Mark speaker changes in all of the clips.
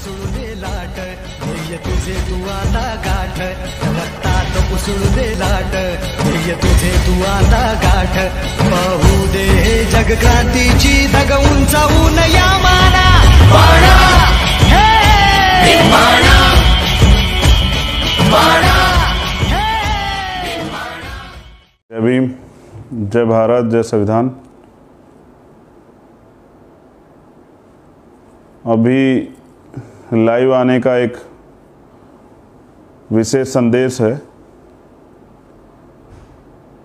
Speaker 1: उसळूने लाट ध्येय तुझे तू आता गाठ रक्तात उसळूने लाट ध्येय तुझे तू आता गाठ पाहू दे जग क्रांतीची धग उंचावून या माना बाणा हे बाणा बाणा
Speaker 2: जय भीम, जय भारत, जय संविधान। अभी लाइव आने का एक विशेष संदेश है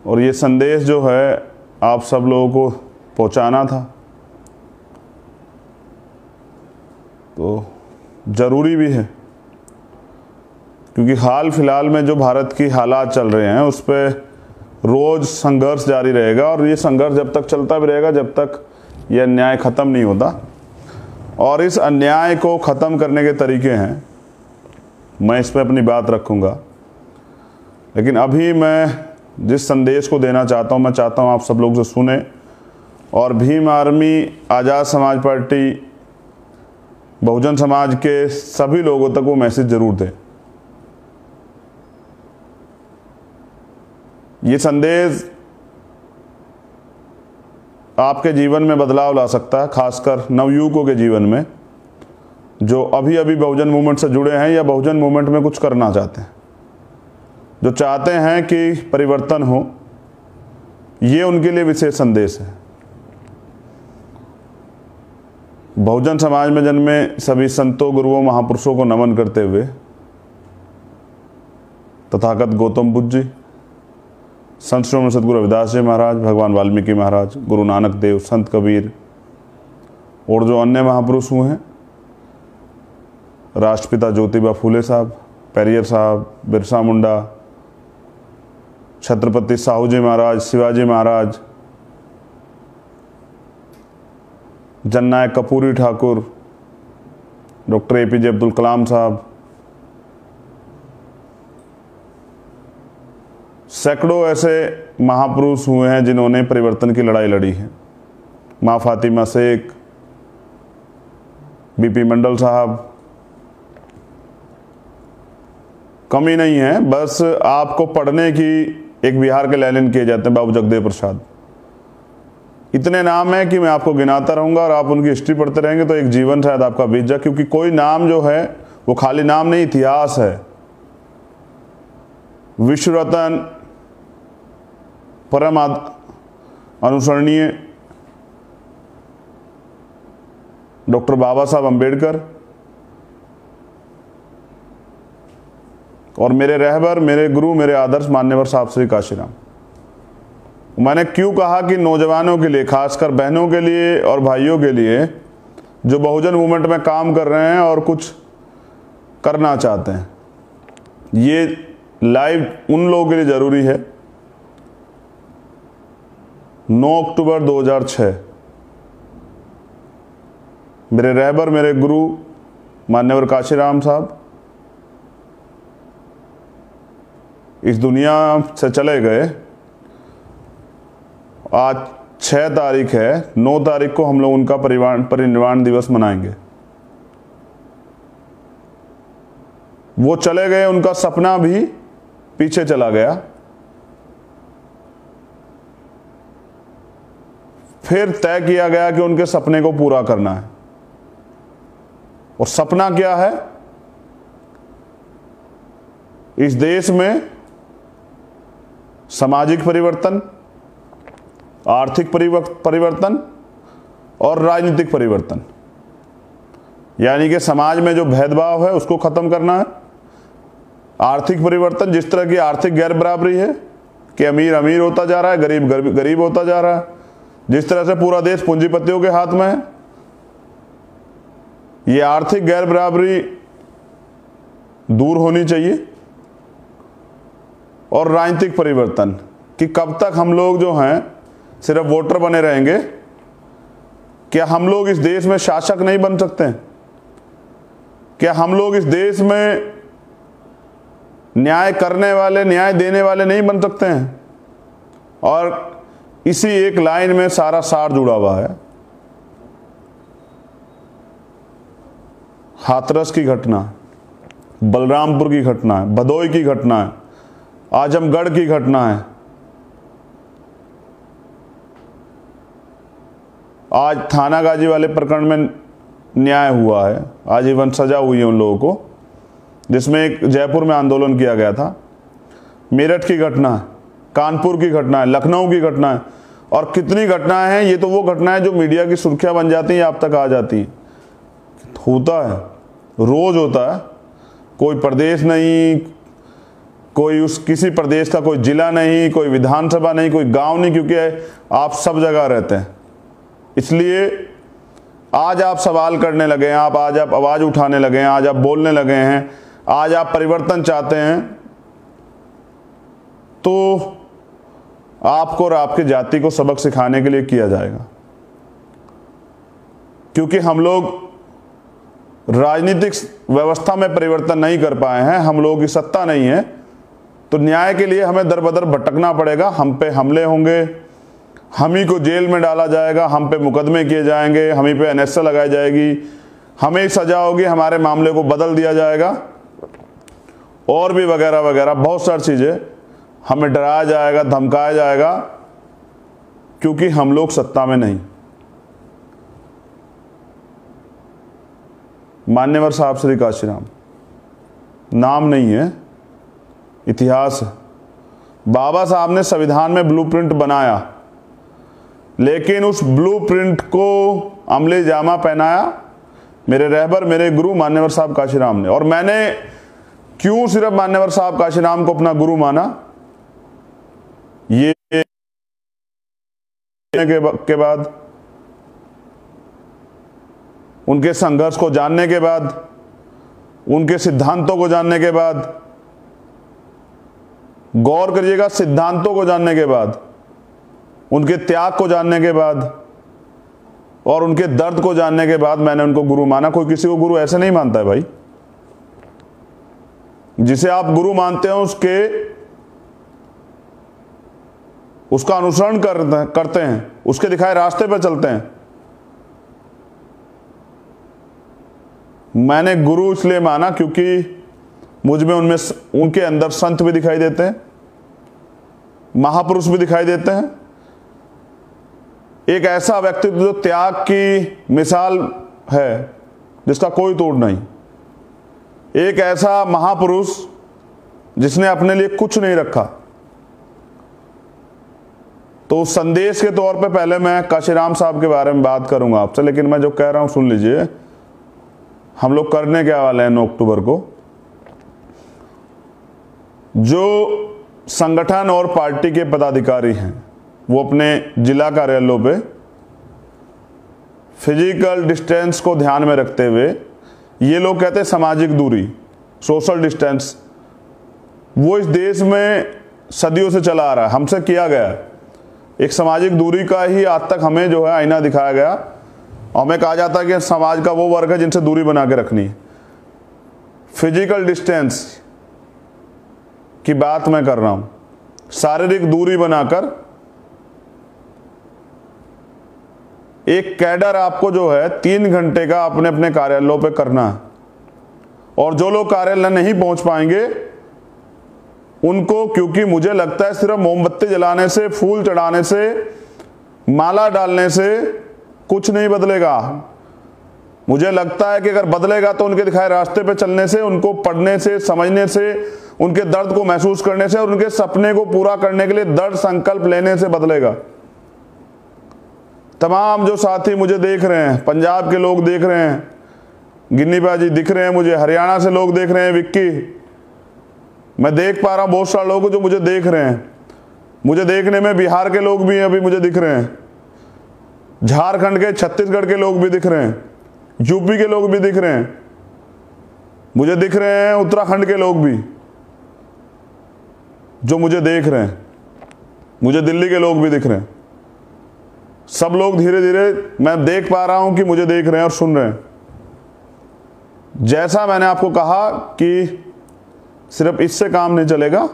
Speaker 2: और ये संदेश जो है आप सब लोगों को पहुंचाना था, तो ज़रूरी भी है क्योंकि हाल फिलहाल में जो भारत की हालात चल रहे हैं उस पर रोज़ संघर्ष जारी रहेगा और ये संघर्ष जब तक चलता भी रहेगा जब तक यह अन्याय ख़त्म नहीं होता। और इस अन्याय को ख़त्म करने के तरीके हैं, मैं इस पर अपनी बात रखूँगा। लेकिन अभी मैं जिस संदेश को देना चाहता हूँ, मैं चाहता हूँ आप सब लोग से सुने और भीम आर्मी, आज़ाद समाज पार्टी, बहुजन समाज के सभी लोगों तक वो मैसेज ज़रूर दें। ये संदेश आपके जीवन में बदलाव ला सकता है, खासकर नवयुवकों के जीवन में जो अभी अभी बहुजन मूवमेंट से जुड़े हैं या बहुजन मूवमेंट में कुछ करना चाहते हैं, जो चाहते हैं कि परिवर्तन हो। ये उनके लिए विशेष संदेश है। बहुजन समाज में जन्मे सभी संतों, गुरुओं, महापुरुषों को नमन करते हुए तथागत गौतम बुद्ध जी, संत श्री सतगुरु रविदास जी महाराज, भगवान वाल्मीकि महाराज, गुरु नानक देव, संत कबीर और जो अन्य महापुरुष हुए हैं, राष्ट्रपिता ज्योतिबा फूले साहब, पेरियर साहब, बिरसा मुंडा, छत्रपति साहू जी महाराज, शिवाजी महाराज, जननायक कपूरी ठाकुर, डॉक्टर APJ अब्दुल कलाम साहब, सैकड़ों ऐसे महापुरुष हुए हैं जिन्होंने परिवर्तन की लड़ाई लड़ी है। माँ फातिमा शेख, BP मंडल साहब, कमी नहीं है, बस आपको पढ़ने की एक बिहार के लैलन किए जाते हैं, बाबू जगदेव प्रसाद। इतने नाम हैं कि मैं आपको गिनाता रहूँगा और आप उनकी हिस्ट्री पढ़ते रहेंगे तो एक जीवन शायद आपका बीत जाए, क्योंकि कोई नाम जो है वो खाली नाम नहीं, इतिहास है। विश्व रत्न, परम अनुसरणीय डॉक्टर बाबा साहब अम्बेडकर और मेरे रहबर, मेरे गुरु, मेरे आदर्श मान्यवर साहब श्री काशीराम। मैंने क्यों कहा कि नौजवानों के लिए, खासकर बहनों के लिए और भाइयों के लिए जो बहुजन मूवमेंट में काम कर रहे हैं और कुछ करना चाहते हैं, ये लाइव उन लोगों के लिए ज़रूरी है। 9 अक्टूबर 2006 मेरे रहबर, मेरे गुरु मान्यवर काशीराम साहब इस दुनिया से चले गए। आज 6 तारीख है, 9 तारीख को हम लोग उनका परिनिर्वाण दिवस मनाएंगे। वो चले गए, उनका सपना भी पीछे चला गया। फिर तय किया गया कि उनके सपने को पूरा करना है। और सपना क्या है? इस देश में सामाजिक परिवर्तन, आर्थिक परिवर्तन और राजनीतिक परिवर्तन, यानी कि समाज में जो भेदभाव है उसको खत्म करना है। आर्थिक परिवर्तन, जिस तरह की आर्थिक गैर बराबरी है कि अमीर अमीर होता जा रहा है, गरीब गरीब होता जा रहा है, जिस तरह से पूरा देश पूंजीपतियों के हाथ में है, ये आर्थिक गैर बराबरी दूर होनी चाहिए। और राजनीतिक परिवर्तन कि कब तक हम लोग जो हैं सिर्फ वोटर बने रहेंगे? क्या हम लोग इस देश में शासक नहीं बन सकते हैं? क्या हम लोग इस देश में न्याय करने वाले, न्याय देने वाले नहीं बन सकते हैं? और इसी एक लाइन में सारा सार जुड़ा हुआ है। हाथरस की घटना है, बलरामपुर की घटना है, भदोई की घटना है, आजमगढ़ की घटना है, आज थाना गाजी वाले प्रकरण में न्याय हुआ है, आजीवन सजा हुई है उन लोगों को, जिसमें एक जयपुर में आंदोलन किया गया था। मेरठ की घटना है, कानपुर की घटना है, लखनऊ की घटना है, और कितनी घटनाएं हैं। ये तो वो घटनाएं जो मीडिया की सुर्खियां बन जाती हैं, आप तक आ जाती हैं। होता है, रोज होता है। कोई प्रदेश नहीं, कोई किसी प्रदेश का कोई जिला नहीं, कोई विधानसभा नहीं, कोई गांव नहीं, क्योंकि आप सब जगह रहते हैं। इसलिए आज आप सवाल करने लगे हैं, आज आप आवाज उठाने लगे हैं, आज आप बोलने लगे हैं, आज आप परिवर्तन चाहते हैं, तो आपको और आपकी जाति को सबक सिखाने के लिए किया जाएगा। क्योंकि हम लोग राजनीतिक व्यवस्था में परिवर्तन नहीं कर पाए हैं, हम लोगों की सत्ता नहीं है, तो न्याय के लिए हमें दर बदर भटकना पड़ेगा। हम पे हमले होंगे, हम ही को जेल में डाला जाएगा, हम पे मुकदमे किए जाएंगे, हम ही पे एनएसए लगाई जाएगी, हमें ही सजा होगी, हमारे मामले को बदल दिया जाएगा, और भी वगैरह वगैरह बहुत सारी चीजें, हमें डराया जाएगा, धमकाया जाएगा, क्योंकि हम लोग सत्ता में नहीं। मान्यवर साहब श्री काशीराम नाम नहीं है, इतिहास है। बाबा साहब ने संविधान में ब्लूप्रिंट बनाया, लेकिन उस ब्लूप्रिंट को अमली जामा पहनाया मेरे रहबर, मेरे गुरु मान्यवर साहब काशीराम ने। और मैंने क्यों सिर्फ मान्यवर साहब काशीराम को अपना गुरु माना, ये के बाद, उनके संघर्ष को जानने के बाद, उनके सिद्धांतों को जानने के बाद, गौर करिएगा, सिद्धांतों को जानने के बाद, उनके त्याग को जानने के बाद और उनके दर्द को जानने के बाद मैंने उनको गुरु माना। कोई किसी को गुरु ऐसे नहीं मानता है भाई। जिसे आप गुरु मानते हो उसका अनुसरण करते हैं, उसके दिखाए रास्ते पर चलते हैं। मैंने गुरु इसलिए माना क्योंकि मुझ में उनके अंदर संत भी दिखाई देते हैं, महापुरुष भी दिखाई देते हैं। एक ऐसा व्यक्तित्व जो त्याग की मिसाल है, जिसका कोई तोड़ नहीं। एक ऐसा महापुरुष जिसने अपने लिए कुछ नहीं रखा। तो उस संदेश के तौर पे पहले मैं काशीराम साहब के बारे में बात करूंगा आपसे, लेकिन मैं जो कह रहा हूं सुन लीजिए। हम लोग करने क्या वाले हैं 9 अक्टूबर को, जो संगठन और पार्टी के पदाधिकारी हैं वो अपने जिला कार्यालयों पे फिजिकल डिस्टेंस को ध्यान में रखते हुए, ये लोग कहते हैं सामाजिक दूरी, सोशल डिस्टेंस, वो इस देश में सदियों से चला आ रहा है, हमसे किया गया। एक सामाजिक दूरी का ही आज तक हमें जो है आईना दिखाया गया, और हमें कहा जाता है कि समाज का वो वर्ग है जिनसे दूरी बना के रखनी है। फिजिकल डिस्टेंस की बात मैं कर रहा हूं, शारीरिक दूरी बनाकर एक कैडर आपको जो है 3 घंटे का अपने अपने कार्यालयों पे करना है। और जो लोग कार्यालय नहीं पहुंच पाएंगे उनको, क्योंकि मुझे लगता है सिर्फ मोमबत्ती जलाने से, फूल चढ़ाने से, माला डालने से कुछ नहीं बदलेगा। मुझे लगता है कि अगर बदलेगा तो उनके दिखाए रास्ते पे चलने से, उनको पढ़ने से, समझने से, उनके दर्द को महसूस करने से और उनके सपने को पूरा करने के लिए दृढ़ संकल्प लेने से बदलेगा। तमाम जो साथी मुझे देख रहे हैं, पंजाब के लोग देख रहे हैं, गिन्नी बाजी दिख रहे हैं मुझे, हरियाणा से लोग देख रहे हैं, विक्की, मैं देख पा रहा हूं बहुत सारे लोग जो मुझे देख रहे हैं। मुझे देखने में बिहार के लोग भी अभी मुझे दिख रहे हैं, झारखंड के, छत्तीसगढ़ के लोग भी दिख रहे हैं, यूपी के लोग भी दिख रहे हैं, मुझे दिख रहे हैं उत्तराखंड के लोग भी जो मुझे देख रहे हैं, मुझे दिल्ली के लोग भी दिख रहे हैं। सब लोग धीरे धीरे मैं देख पा रहा हूं कि मुझे देख रहे हैं और सुन रहे हैं। जैसा मैंने आपको कहा कि सिर्फ इससे काम नहीं चलेगा,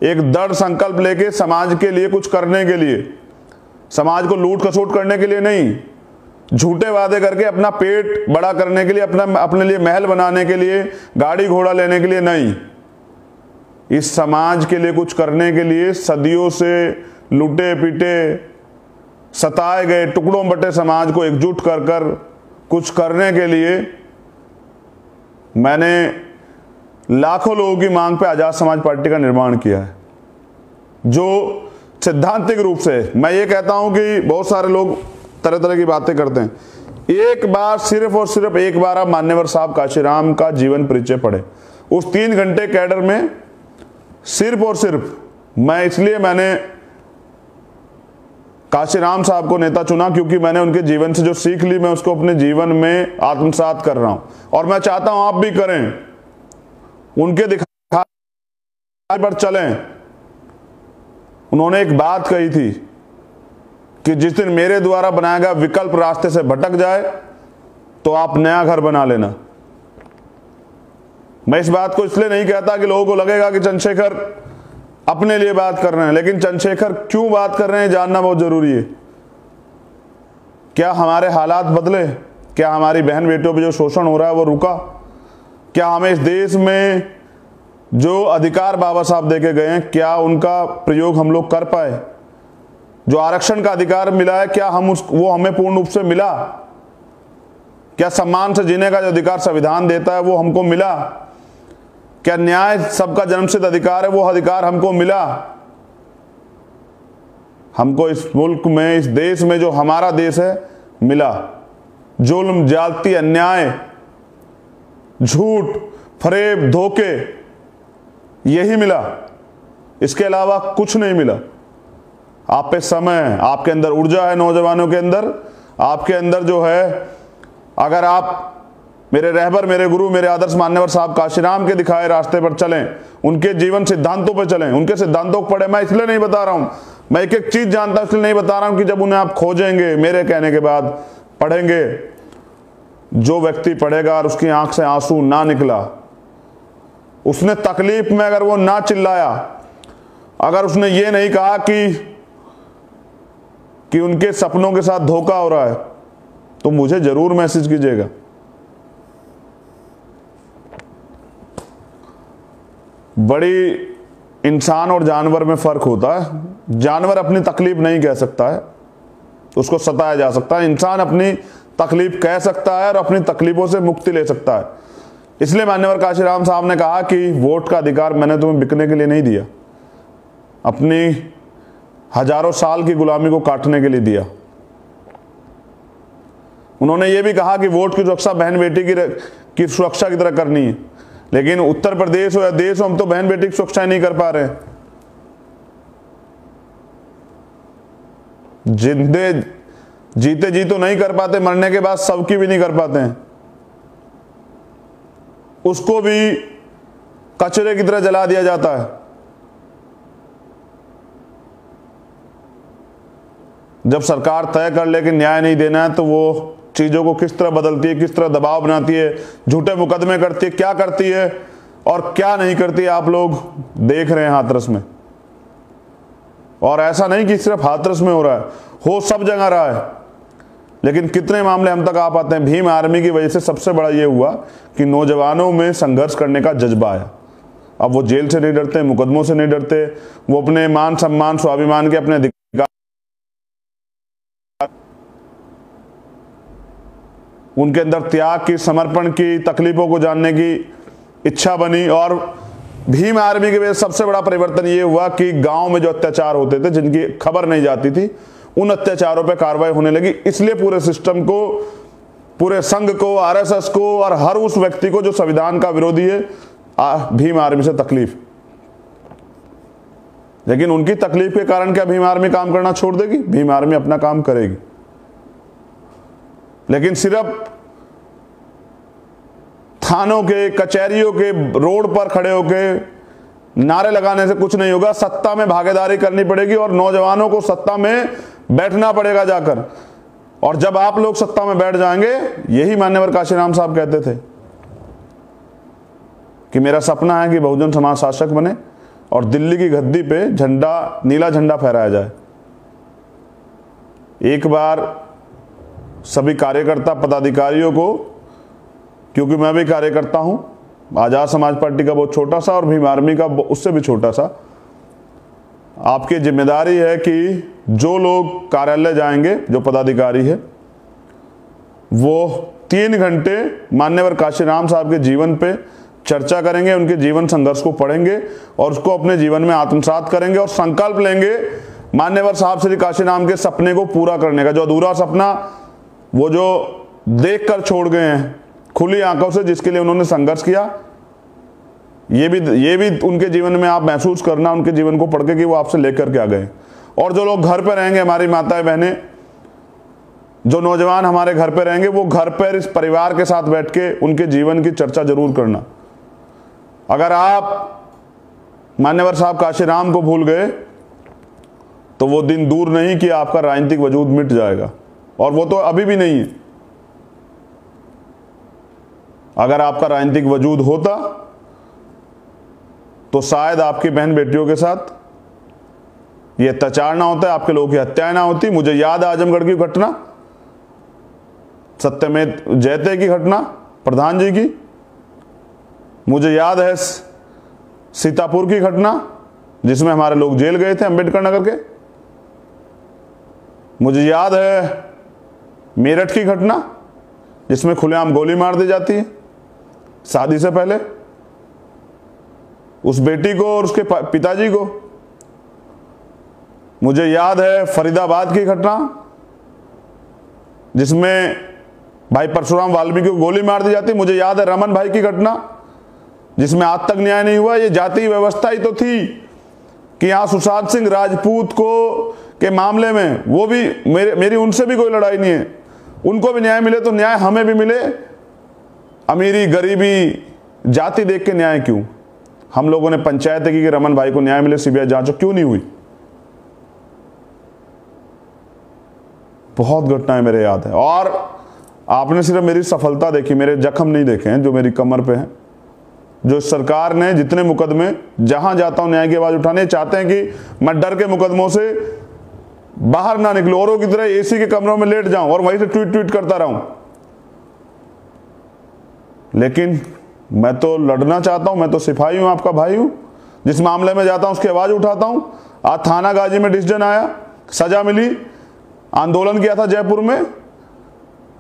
Speaker 2: एक दृढ़ संकल्प लेके समाज के लिए कुछ करने के लिए, समाज को लूट खसोट करने के लिए नहीं, झूठे वादे करके अपना पेट बड़ा करने के लिए, अपने लिए महल बनाने के लिए, गाड़ी घोड़ा लेने के लिए नहीं, इस समाज के लिए कुछ करने के लिए, सदियों से लुटे पीटे सताए गए टुकड़ों बटे समाज को एकजुट कर कर कुछ करने के लिए मैंने लाखों लोगों की मांग पे आजाद समाज पार्टी का निर्माण किया है, जो सिद्धांतिक रूप से, मैं ये कहता हूं कि बहुत सारे लोग तरह तरह की बातें करते हैं, एक बार सिर्फ और सिर्फ एक बार आप मान्यवर साहब काशीराम का जीवन परिचय पढ़े। उस 3 घंटे कैडर में सिर्फ और सिर्फ मैंने काशीराम साहब को नेता चुना, क्योंकि मैंने उनके जीवन से जो सीख ली मैं उसको अपने जीवन में आत्मसात कर रहा हूं और मैं चाहता हूं आप भी करें, उनके दिखा पर चलें। उन्होंने एक बात कही थी कि जिस दिन मेरे द्वारा बनाया गया विकल्प रास्ते से भटक जाए तो आप नया घर बना लेना। मैं इस बात को इसलिए नहीं कहता कि लोगों को लगेगा कि चंद्रशेखर अपने लिए बात कर रहे हैं, लेकिन चंद्रशेखर क्यों बात कर रहे हैं जानना बहुत जरूरी है। क्या हमारे हालात बदले? क्या हमारी बहन बेटियों पर जो शोषण हो रहा है वो रुका? क्या हमें इस देश में जो अधिकार बाबा साहब देके गए हैं, क्या उनका प्रयोग हम लोग कर पाए? जो आरक्षण का अधिकार मिला है, क्या वो हमें पूर्ण रूप से मिला? क्या सम्मान से जीने का जो अधिकार संविधान देता है वो हमको मिला? क्या न्याय सबका जन्मसिद्ध अधिकार है, वो अधिकार हमको मिला? हमको इस मुल्क में, इस देश में जो हमारा देश है मिला? जुल्म, ज्यादती, अन्याय, झूठ, फरेब, धोखे, यही मिला, इसके अलावा कुछ नहीं मिला। आप पे समय, आपके अंदर ऊर्जा है, नौजवानों के अंदर, आपके अंदर जो है, अगर आप मेरे रहबर, मेरे गुरु, मेरे आदर्श मान्यवर साहब काशीराम के दिखाए रास्ते पर चलें, उनके जीवन सिद्धांतों पर चलें, उनके सिद्धांतों को पढ़ें। मैं इसलिए नहीं बता रहा हूं, मैं एक एक चीज जानता हूं, इसलिए नहीं बता रहा हूं कि जब उन्हें आप खोजेंगे, मेरे कहने के बाद पढ़ेंगे, जो व्यक्ति पढ़ेगा और उसकी आंख से आंसू ना निकला, उसने तकलीफ में अगर वो ना चिल्लाया, अगर उसने ये नहीं कहा कि उनके सपनों के साथ धोखा हो रहा है, तो मुझे जरूर मैसेज कीजिएगा। बड़ी इंसान और जानवर में फर्क होता है। जानवर अपनी तकलीफ नहीं कह सकता है, उसको सताया जा सकता है। इंसान अपनी तकलीफ कह सकता है और अपनी तकलीफों से मुक्ति ले सकता है। इसलिए मान्यवर काशीराम साहब ने कहा कि वोट का अधिकार मैंने तुम्हें बिकने के लिए नहीं दिया, अपनी हजारों साल की गुलामी को काटने के लिए दिया। उन्होंने ये भी कहा कि वोट की सुरक्षा बहन बेटी की सुरक्षा की तरह करनी है, लेकिन उत्तर प्रदेश हो या देश हो, हम तो बहन बेटी की सुरक्षा नहीं कर पा रहे। जिंदे जीते जी तो नहीं कर पाते, मरने के बाद सबकी भी नहीं कर पाते हैं, उसको भी कचरे की तरह जला दिया जाता है। जब सरकार तय कर ले कि न्याय नहीं देना है, तो वो चीजों को किस तरह बदलती है, किस तरह दबाव बनाती है, झूठे मुकदमे करती है, क्या करती है और क्या नहीं करती है, आप लोग देख रहे हैं हाथरस में। और ऐसा नहीं कि सिर्फ हाथरस में हो रहा है, हो सब जगह रहा है, लेकिन कितने मामले हम तक आ पाते हैं। भीम आर्मी की वजह से सबसे बड़ा ये हुआ कि नौजवानों में संघर्ष करने का जज्बा आया। अब वो जेल से नहीं डरते, मुकदमों से नहीं डरते, वो अपने मान सम्मान स्वाभिमान के, अपने अधिकार, उनके अंदर त्याग की, समर्पण की, तकलीफों को जानने की इच्छा बनी। और भीम आर्मी की वजह से सबसे बड़ा परिवर्तन ये हुआ कि गांव में जो अत्याचार होते थे, जिनकी खबर नहीं जाती थी, उन अत्याचारों पे कार्रवाई होने लगी। इसलिए पूरे सिस्टम को, पूरे संघ को, आरएसएस को और हर उस व्यक्ति को जो संविधान का विरोधी है, भीम आर्मी से तकलीफ। लेकिन उनकी तकलीफ के कारण क्या भीम आर्मी काम करना छोड़ देगी? भीम आर्मी अपना काम करेगी, लेकिन सिर्फ थानों के, कचहरियों के रोड पर खड़े होके नारे लगाने से कुछ नहीं होगा। सत्ता में भागीदारी करनी पड़ेगी और नौजवानों को सत्ता में बैठना पड़ेगा जाकर। और जब आप लोग सत्ता में बैठ जाएंगे, यही मान्यवर काशीराम साहब कहते थे कि मेरा सपना है कि बहुजन समाज शासक बने और दिल्ली की गद्दी पे झंडा, नीला झंडा फहराया जाए। एक बार सभी कार्यकर्ता पदाधिकारियों को, क्योंकि मैं भी कार्यकर्ता हूं, आज़ाद समाज पार्टी का बहुत छोटा सा और भीम आर्मी का उससे भी छोटा सा, आपकी जिम्मेदारी है कि जो लोग कार्यालय जाएंगे, जो पदाधिकारी है, वो 3 घंटे मान्यवर काशीराम साहब के जीवन पे चर्चा करेंगे, उनके जीवन संघर्ष को पढ़ेंगे और उसको अपने जीवन में आत्मसात करेंगे और संकल्प लेंगे मान्यवर साहब श्री काशीराम के सपने को पूरा करने का। जो अधूरा सपना वो जो देख कर छोड़ गए हैं खुली आंखों से, जिसके लिए उन्होंने संघर्ष किया, ये भी उनके जीवन में आप महसूस करना, उनके जीवन को पढ़ के कि वो आपसे लेकर के आ गए। और जो लोग घर पर रहेंगे, हमारी माताएं बहनें, जो नौजवान हमारे घर पे रहेंगे, वो घर पर इस परिवार के साथ बैठ के उनके जीवन की चर्चा जरूर करना। अगर आप मान्यवर साहब काशीराम को भूल गए तो वो दिन दूर नहीं कि आपका राजनीतिक वजूद मिट जाएगा, और वो तो अभी भी नहीं है। अगर आपका राजनीतिक वजूद होता तो शायद आपकी बहन बेटियों के साथ ये अत्याचार ना होता है, आपके लोगों की हत्याएं ना होती। मुझे याद है आजमगढ़ की घटना, सत्यमेव जयते की घटना प्रधान जी की, मुझे याद है सीतापुर की घटना जिसमें हमारे लोग जेल गए थे अंबेडकर नगर के, मुझे याद है मेरठ की घटना जिसमें खुलेआम गोली मार दी जाती है शादी से पहले उस बेटी को और उसके पिताजी को। मुझे याद है फरीदाबाद की घटना जिसमें भाई परशुराम वाल्मीकि को गोली मार दी जाती। मुझे याद है रमन भाई की घटना जिसमें आज तक न्याय नहीं हुआ। ये जाति व्यवस्था ही तो थी कि यहां सुशांत सिंह राजपूत को के मामले में वो भी मेरी उनसे भी कोई लड़ाई नहीं है, उनको भी न्याय मिले तो न्याय हमें भी मिले। अमीरी गरीबी जाति देख के न्याय क्यों? हम लोगों ने पंचायत की कि रमन भाई को न्याय मिले, सीबीआई जांच क्यों नहीं हुई? बहुत घटनाएं मेरे याद है। और आपने सिर्फ मेरी सफलता देखी, मेरे जख्म नहीं देखे हैं जो मेरी कमर पे हैं। जो सरकार ने जितने मुकदमे, जहां जाता हूं न्याय की आवाज उठाने, चाहते हैं कि मैं डर के मुकदमों से बाहर ना निकलूं, औरों की तरह एसी के कमरों में लेट जाऊं और वहीं से ट्वीट करता रहूं। लेकिन मैं तो लड़ना चाहता हूं, मैं तो सिपाही हूं, आपका भाई हूं। जिस मामले में जाता हूं उसकी आवाज उठाता हूं। आज थाना गाजी में डिसीजन आया, सजा मिली, आंदोलन किया था जयपुर में।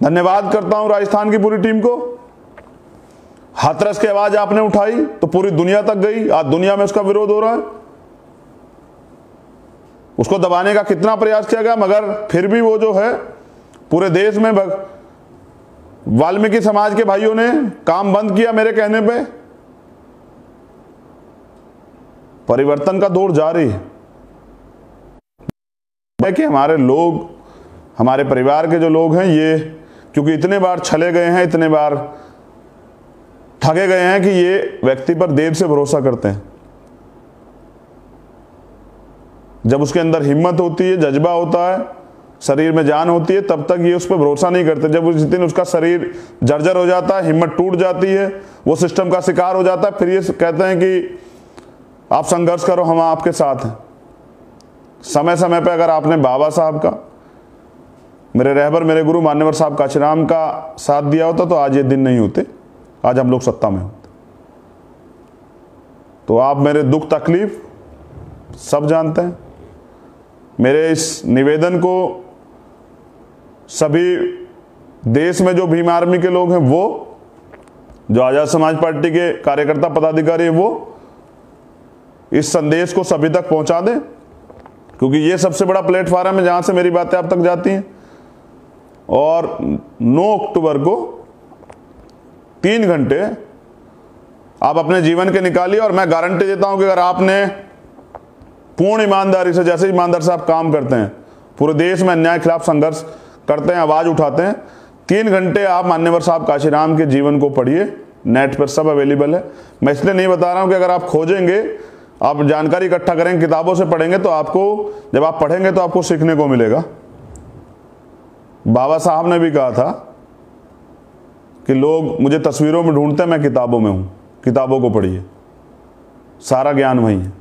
Speaker 2: धन्यवाद करता हूं राजस्थान की पूरी टीम को। हाथरस की आवाज आपने उठाई तो पूरी दुनिया तक गई, आज दुनिया में उसका विरोध हो रहा है। उसको दबाने का कितना प्रयास किया गया, मगर फिर भी वो जो है पूरे देश में वाल्मीकि समाज के भाइयों ने काम बंद किया मेरे कहने पे। परिवर्तन का दौर जारी है कि हमारे लोग, हमारे परिवार के जो लोग हैं, ये क्योंकि इतने बार छले गए हैं, इतने बार ठगे गए हैं कि ये व्यक्ति पर देर से भरोसा करते हैं। जब उसके अंदर हिम्मत होती है, जज्बा होता है, शरीर में जान होती है, तब तक ये उस पर भरोसा नहीं करते। जब उस दिन उसका शरीर जर्जर हो जाता है, हिम्मत टूट जाती है, वो सिस्टम का शिकार हो जाता है, फिर ये कहते हैं कि आप संघर्ष करो, हम आपके साथ हैं। समय समय पे अगर आपने बाबा साहब का, मेरे रहबर, मेरे गुरु मान्यवर साहब काशीराम का साथ दिया होता तो आज ये दिन नहीं होते, आज हम लोग सत्ता में होते। तो आप मेरे दुख तकलीफ सब जानते हैं। मेरे इस निवेदन को सभी देश में जो भीम आर्मी के लोग हैं, वो जो आजाद समाज पार्टी के कार्यकर्ता पदाधिकारी है, वो इस संदेश को सभी तक पहुंचा दें, क्योंकि ये सबसे बड़ा प्लेटफॉर्म है जहां से मेरी बातें आप तक जाती हैं। और 9 अक्टूबर को 3 घंटे आप अपने जीवन के निकालिए, और मैं गारंटी देता हूं कि अगर आपने पूर्ण ईमानदारी से, जैसे ईमानदार साहब काम करते हैं, पूरे देश में अन्याय के खिलाफ संघर्ष करते हैं, आवाज उठाते हैं, 3 घंटे आप मान्यवर साहब काशीराम के जीवन को पढ़िए। नेट पर सब अवेलेबल है। मैं इसलिए नहीं बता रहा हूं कि अगर आप खोजेंगे, आप जानकारी इकट्ठा करेंगे, किताबों से पढ़ेंगे, तो आपको, जब आप पढ़ेंगे तो आपको सीखने को मिलेगा। बाबा साहब ने भी कहा था कि लोग मुझे तस्वीरों में ढूंढते हैं, मैं किताबों में हूं। किताबों को पढ़िए, सारा ज्ञान वहीं है,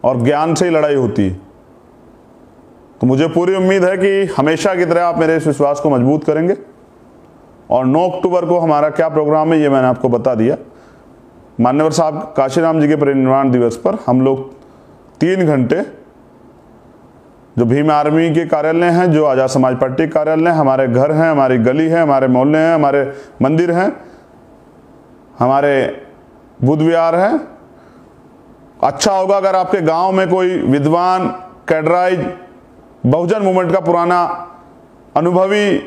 Speaker 2: और ज्ञान से ही लड़ाई होती है। तो मुझे पूरी उम्मीद है कि हमेशा की तरह आप मेरे इस विश्वास को मजबूत करेंगे। और 9 अक्टूबर को हमारा क्या प्रोग्राम है ये मैंने आपको बता दिया। मान्यवर साहब काशीराम जी के परिनिर्वाण दिवस पर हम लोग 3 घंटे जो भीम आर्मी के कार्यालय हैं, जो आज़ाद समाज पार्टी कार्यालय हैं, हमारे घर हैं, हमारी गली है, हमारे मोहल्ले हैं, हमारे मंदिर हैं, हमारे बुद्ध विहार हैं। अच्छा होगा अगर आपके गांव में कोई विद्वान, कैडराइज, बहुजन मूवमेंट का पुराना अनुभवी,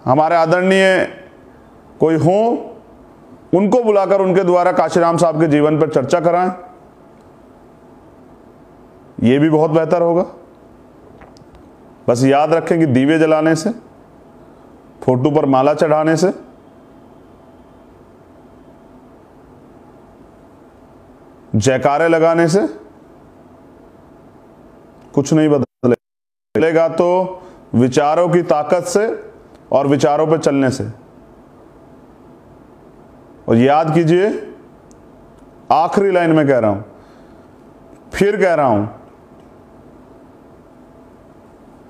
Speaker 2: हमारे आदरणीय कोई हो, उनको बुलाकर उनके द्वारा काशीराम साहब के जीवन पर चर्चा कराएं। ये भी बहुत बेहतर होगा। बस याद रखें कि दीवे जलाने से, फोटो पर माला चढ़ाने से, जयकारे लगाने से कुछ नहीं बदलेगा। तो विचारों की ताकत से और विचारों पर चलने से। और याद कीजिए, आखिरी लाइन में कह रहा हूं, फिर कह रहा हूं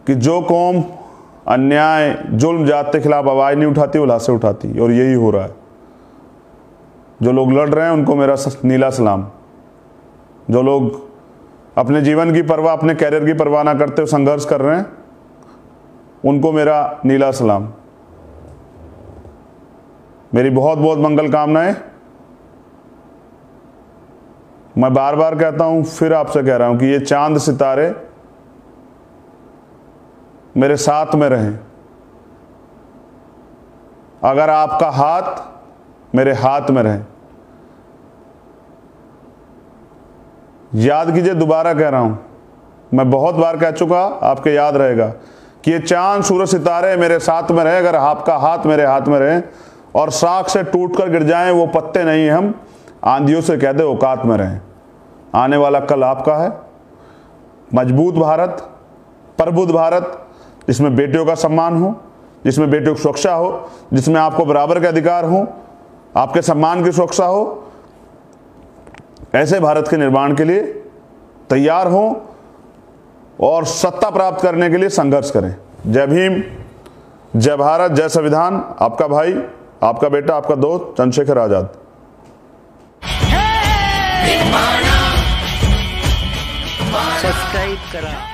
Speaker 2: कि जो कौम अन्याय, जुल्म, जात के खिलाफ आवाज नहीं उठाती वो लाशें उठाती, और यही हो रहा है। जो लोग लड़ रहे हैं उनको मेरा नीला सलाम। जो लोग अपने जीवन की परवाह, अपने कैरियर की परवाह ना करते हुए संघर्ष कर रहे हैं, उनको मेरा नीला सलाम। मेरी बहुत बहुत मंगल कामनाएं। मैं बार बार कहता हूं, फिर आपसे कह रहा हूं कि ये चांद सितारे मेरे साथ में रहें। अगर आपका हाथ मेरे हाथ में रहे। याद कीजिए, दोबारा कह रहा हूं, मैं बहुत बार कह चुका, आपके याद रहेगा कि ये चांद, सूरज, सितारे मेरे साथ में रहे। अगर आपका हाथ मेरे हाथ में रहे और शाख से टूटकर गिर जाएं, वो पत्ते नहीं, हम आंधियों से कह दे औकात में रहें। आने वाला कल आपका है। मजबूत भारत, प्रबुद्ध भारत, जिसमें बेटियों का सम्मान हो, जिसमें बेटियों की सुरक्षा हो, जिसमें आपको बराबर के अधिकार हो, आपके सम्मान की सुरक्षा हो, ऐसे भारत के निर्माण के लिए तैयार हो और सत्ता प्राप्त करने के लिए संघर्ष करें। जय भीम, जय भारत, जय संविधान। आपका भाई, आपका बेटा, आपका दोस्त चंद्रशेखर आजाद।
Speaker 1: सब्सक्राइब करा।